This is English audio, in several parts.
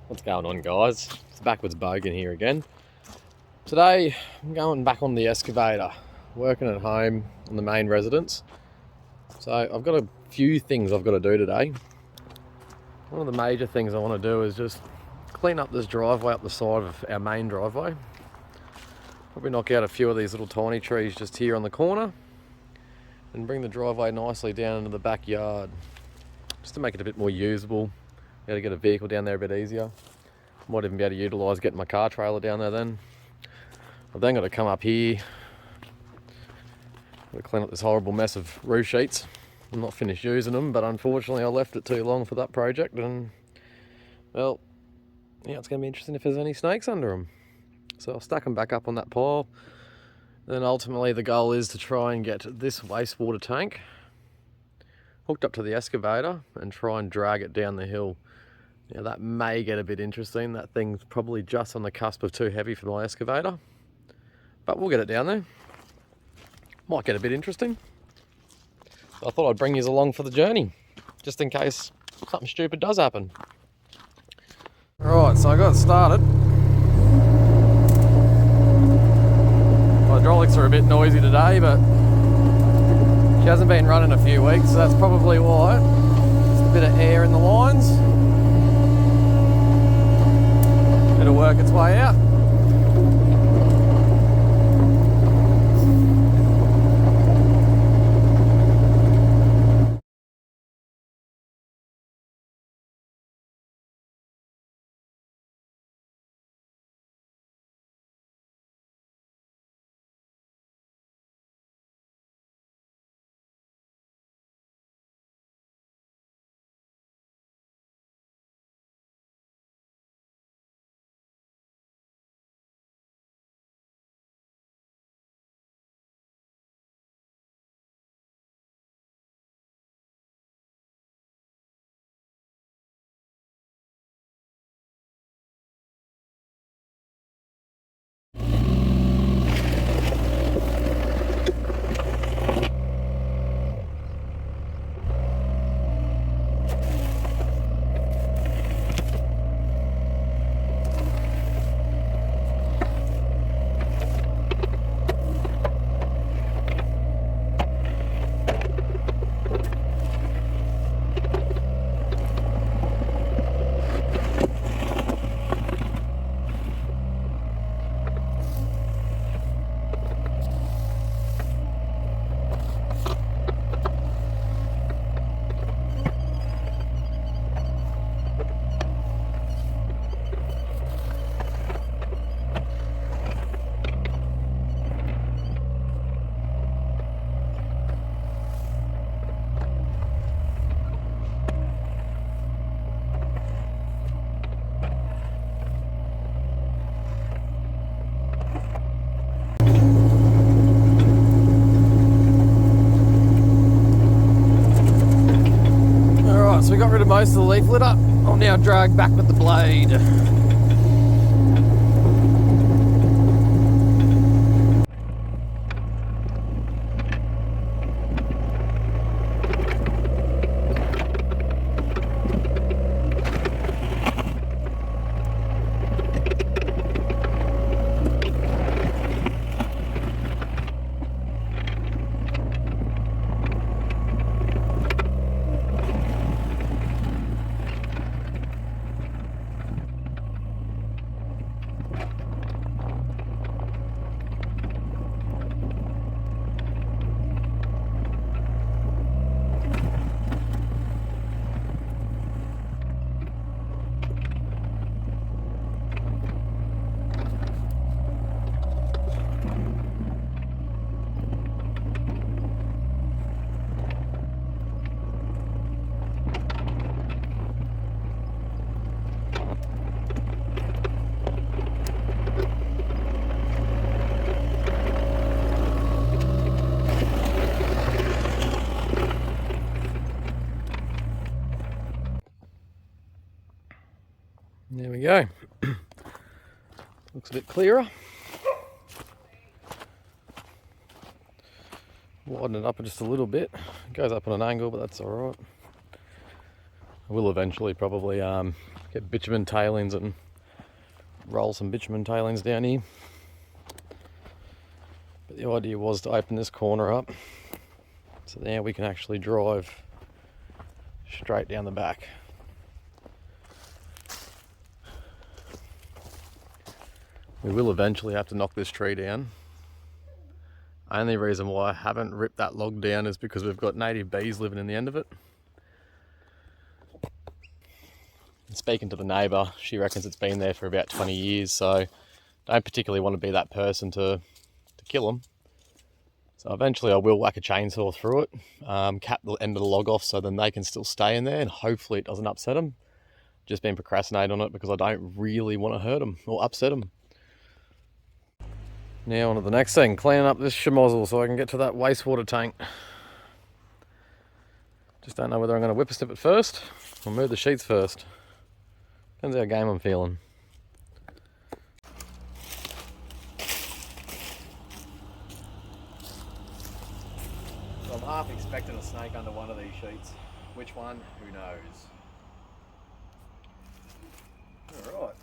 What's going on, guys? It's Backwoods bogan here again. Today I'm going back on the excavator, working at home on the main residence. So I've got a few things I've got to do today. One of the major things I want to do is just clean up this driveway up the side of our main driveway. Probably knock out a few of these little tiny trees just here on the corner and bring the driveway nicely down into the backyard, just to make it a bit more usable. Be able to get a vehicle down there a bit easier. Might even be able to utilise getting my car trailer down there then. I've then got to come up here. Got to clean up this horrible mess of roof sheets. I'm not finished using them, but unfortunately I left it too long for that project, and well, yeah, it's going to be interesting if there's any snakes under them. So I'll stack them back up on that pile. Then ultimately the goal is to try and get this wastewater tank hooked up to the excavator and try and drag it down the hill. Now that may get a bit interesting. That thing's probably just on the cusp of too heavy for my excavator, but we'll get it down there. Might get a bit interesting. So I thought I'd bring you along for the journey, just in case something stupid does happen. Right, so I got it started. Hydraulics are a bit noisy today, but she hasn't been running a few weeks, so that's probably why. Just a bit of air in the lines. It'll work its way out. So we got rid of most of the leaf litter. I'll now drag back with the blade. There we go. Looks a bit clearer. Widen it up just a little bit. It goes up on an angle, but that's all right. I will eventually probably get bitumen tailings and roll some bitumen tailings down here. But the idea was to open this corner up, so now we can actually drive straight down the back. We will eventually have to knock this tree down. Only reason why I haven't ripped that log down is because we've got native bees living in the end of it. Speaking to the neighbour, she reckons it's been there for about 20 years, so don't particularly want to be that person to kill them. So eventually I will whack a chainsaw through it, cap the end of the log off so then they can still stay in there, and hopefully it doesn't upset them. Just been procrastinating on it because I don't really want to hurt them or upset them. Now on to the next thing, cleaning up this schmozzle so I can get to that wastewater tank. Just don't know whether I'm going to whipper snip it first or move the sheets first. Depends how game I'm feeling. So I'm half expecting a snake under one of these sheets. Which one? Who knows? Alright.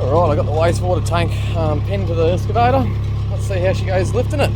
Alright, I got the wastewater tank pinned to the excavator. Let's see how she goes lifting it.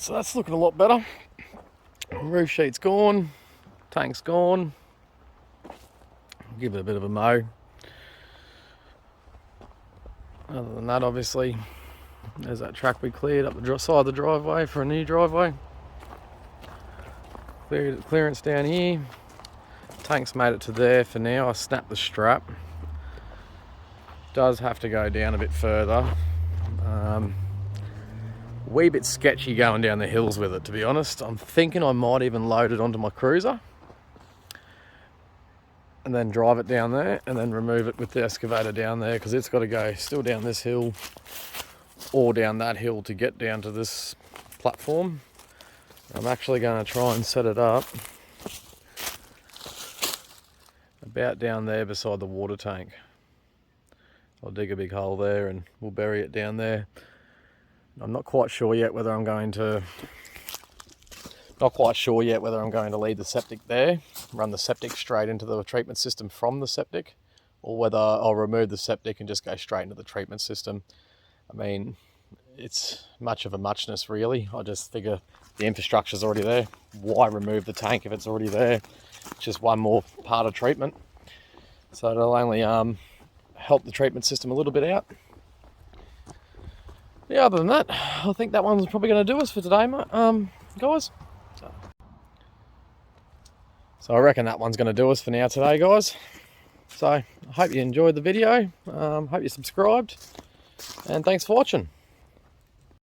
So that's looking a lot better. Roof sheet's gone, tank's gone. Give it a bit of a mow. Other than that, obviously, there's that track we cleared up the side of the driveway for a new driveway. Clearance down here. Tank's made it to there for now. I snapped the strap. Does have to go down a bit further. Wee bit sketchy going down the hills with it, to be honest. I'm thinking I might even load it onto my cruiser and then drive it down there and then remove it with the excavator down there, because it's got to go still down this hill or down that hill to get down to this platform. I'm actually going to try and set it up about down there beside the water tank. I'll dig a big hole there and we'll bury it down there. I'm not quite sure yet whether I'm going to leave the septic there, run the septic straight into the treatment system from the septic, or whether I'll remove the septic and just go straight into the treatment system. I mean, it's much of a muchness really. I just figure the infrastructure's already there. Why remove the tank if it's already there? It's just one more part of treatment. So it'll only help the treatment system a little bit out. Yeah, other than that, I think that one's probably going to do us for today, guys. So I reckon that one's going to do us for now today, guys. So I hope you enjoyed the video. Hope you subscribed, and thanks for watching.